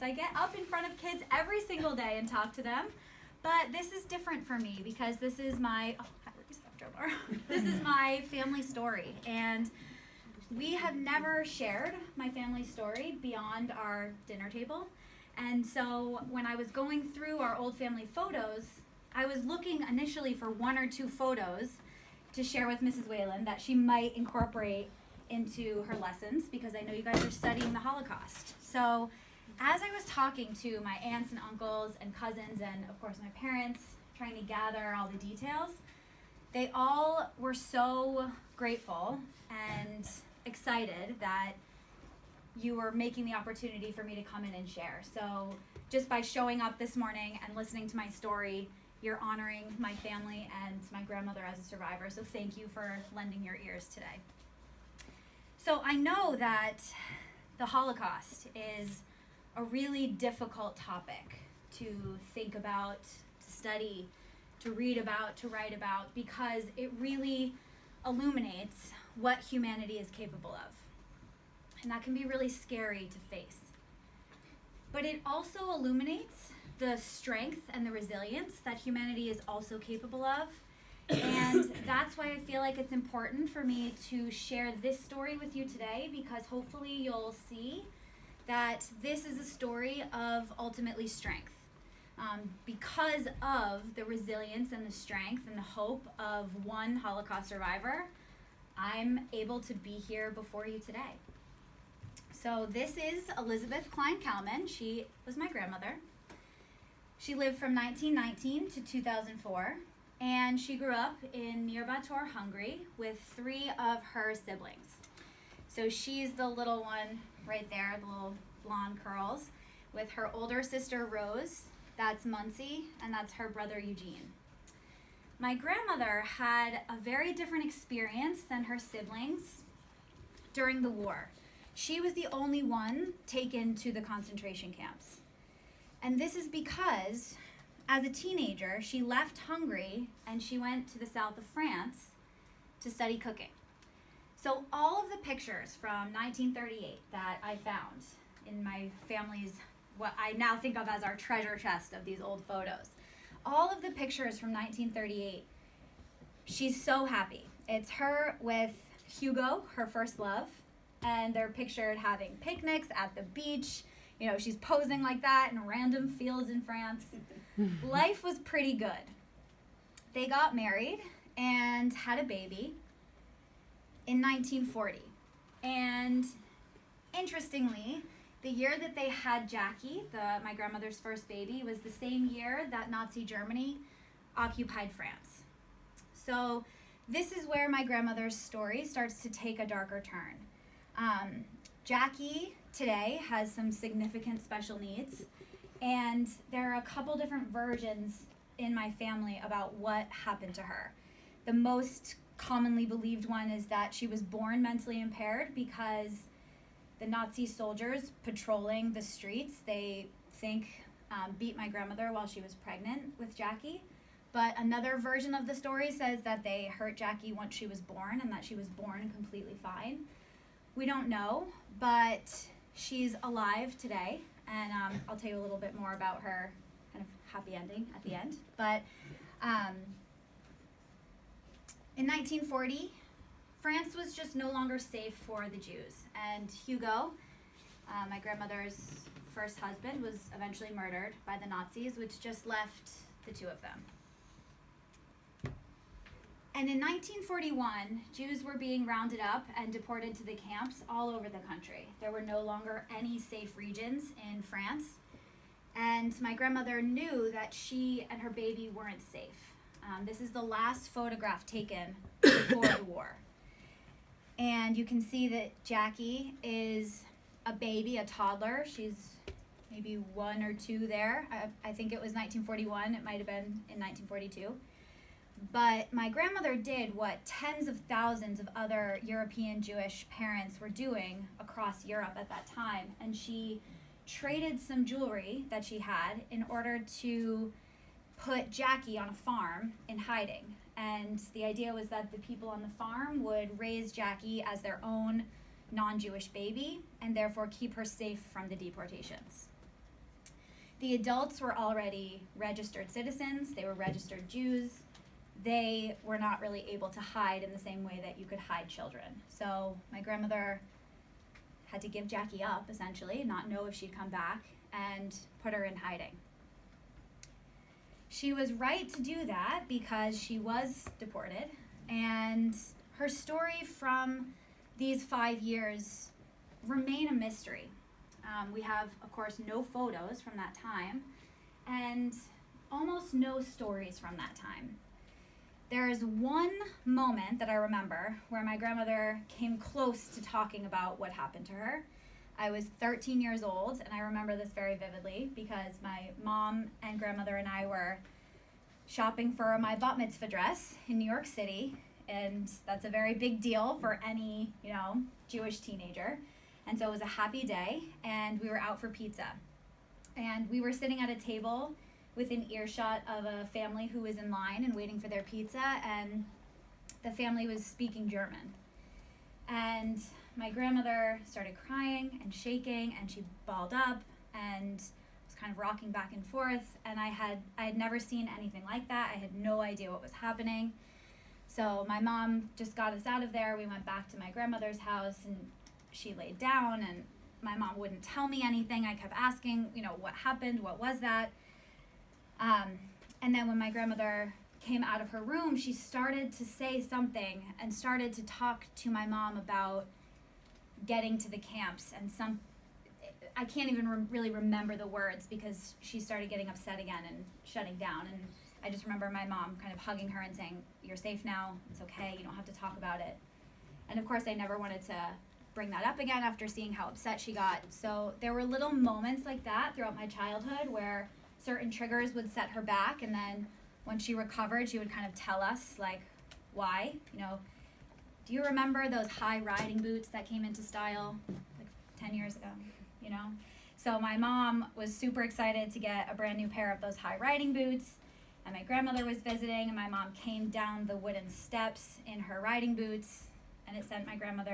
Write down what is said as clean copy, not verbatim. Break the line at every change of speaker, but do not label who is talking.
I get up in front of kids every single day and talk to them, but this is different for me because this is my, this is my family story, and we have never shared my family story beyond our dinner table. And so when I was going through our old family photos, I was looking initially for one or two photos to share with Mrs. Whalen that she might incorporate into her lessons, because I know you guys are studying the Holocaust. So as I was talking to my aunts and uncles and cousins and of course my parents, trying to gather all the details, they all were so grateful and excited that you were making the opportunity for me to come in and share. So just by showing up this morning and listening to my story, you're honoring my family and my grandmother as a survivor. So thank you for lending your ears today. So I know that the Holocaust is a really difficult topic to think about, to study, to read about, to write about, because it really illuminates what humanity is capable of. And that can be really scary to face. But it also illuminates the strength and the resilience that humanity is also capable of. And that's why I feel like it's important for me to share this story with you today, because hopefully you'll see that this is a story of ultimately strength. Because of the resilience and the strength and the hope of one Holocaust survivor, I'm able to be here before you today. So this is Elizabeth Klein Kalman. She was my grandmother. She lived from 1919 to 2004, and she grew up in near Bator, Hungary, with 3 of her siblings. So she's the little one right there, the little blonde curls, with her older sister Rose, that's Muncie, and that's her brother Eugene. My grandmother had a very different experience than her siblings during the war. She was the only one taken to the concentration camps. And this is because, as a teenager, she left Hungary and she went to the south of France to study cooking. So all of the pictures from 1938 that I found in my family's, what I now think of as our treasure chest of these old photos, all of the pictures from 1938, she's so happy. It's her with Hugo, her first love, and they're pictured having picnics at the beach. You know, she's posing like that in random fields in France. Life was pretty good. They got married and had a baby in 1940. And interestingly, the year that they had Jackie, my grandmother's first baby, was the same year that Nazi Germany occupied France. So this is where my grandmother's story starts to take a darker turn. Jackie today has some significant special needs, and there are a couple different versions in my family about what happened to her. The most commonly believed one is that she was born mentally impaired because the Nazi soldiers patrolling the streets, they think, beat my grandmother while she was pregnant with Jackie. But another version of the story says that they hurt Jackie once she was born and that she was born completely fine. We don't know, but she's alive today, and I'll tell you a little bit more about her kind of happy ending at the end. But in 1940, France was just no longer safe for the Jews, and Hugo, my grandmother's first husband, was eventually murdered by the Nazis, which just left the 2 of them. And in 1941, Jews were being rounded up and deported to the camps all over the country. There were no longer any safe regions in France. And my grandmother knew that she and her baby weren't safe. This is the last photograph taken before the war. And you can see that Jackie is a baby, a toddler. She's maybe 1 or 2 there. I think it was 1941. It might have been in 1942. But my grandmother did what tens of thousands of other European Jewish parents were doing across Europe at that time. And she traded some jewelry that she had in order to put Jackie on a farm in hiding. And the idea was that the people on the farm would raise Jackie as their own non-Jewish baby and therefore keep her safe from the deportations. The adults were already registered citizens, they were registered Jews. They were not really able to hide in the same way that you could hide children. So my grandmother had to give Jackie up, essentially, not know if she'd come back, and put her in hiding. She was right to do that because she was deported, and her story from these 5 years remain a mystery. We have, of course, no photos from that time, and almost no stories from that time. There is one moment that I remember where my grandmother came close to talking about what happened to her. I was 13 years old, and I remember this very vividly because my mom and grandmother and I were shopping for my bat mitzvah dress in New York City, and that's a very big deal for any, Jewish teenager. And so it was a happy day, and we were out for pizza. And we were sitting at a table within earshot of a family who was in line and waiting for their pizza, and the family was speaking German. And my grandmother started crying and shaking, and she balled up and was kind of rocking back and forth, and I had never seen anything like that. I had no idea what was happening. So my mom just got us out of there. We went back to my grandmother's house, and she laid down, and my mom wouldn't tell me anything. I kept asking, what happened? What was that? And then when my grandmother came out of her room, she started to say something and started to talk to my mom about getting to the camps, and I can't even really remember the words because she started getting upset again and shutting down. And I just remember my mom kind of hugging her and saying, "You're safe now, it's okay, you don't have to talk about it." And of course I never wanted to bring that up again after seeing how upset she got. So there were little moments like that throughout my childhood where certain triggers would set her back, and then when she recovered, she would kind of tell us, like, why. Do you remember those high riding boots that came into style like 10 years ago? So my mom was super excited to get a brand new pair of those high riding boots, and my grandmother was visiting, and my mom came down the wooden steps in her riding boots, and it sent my grandmother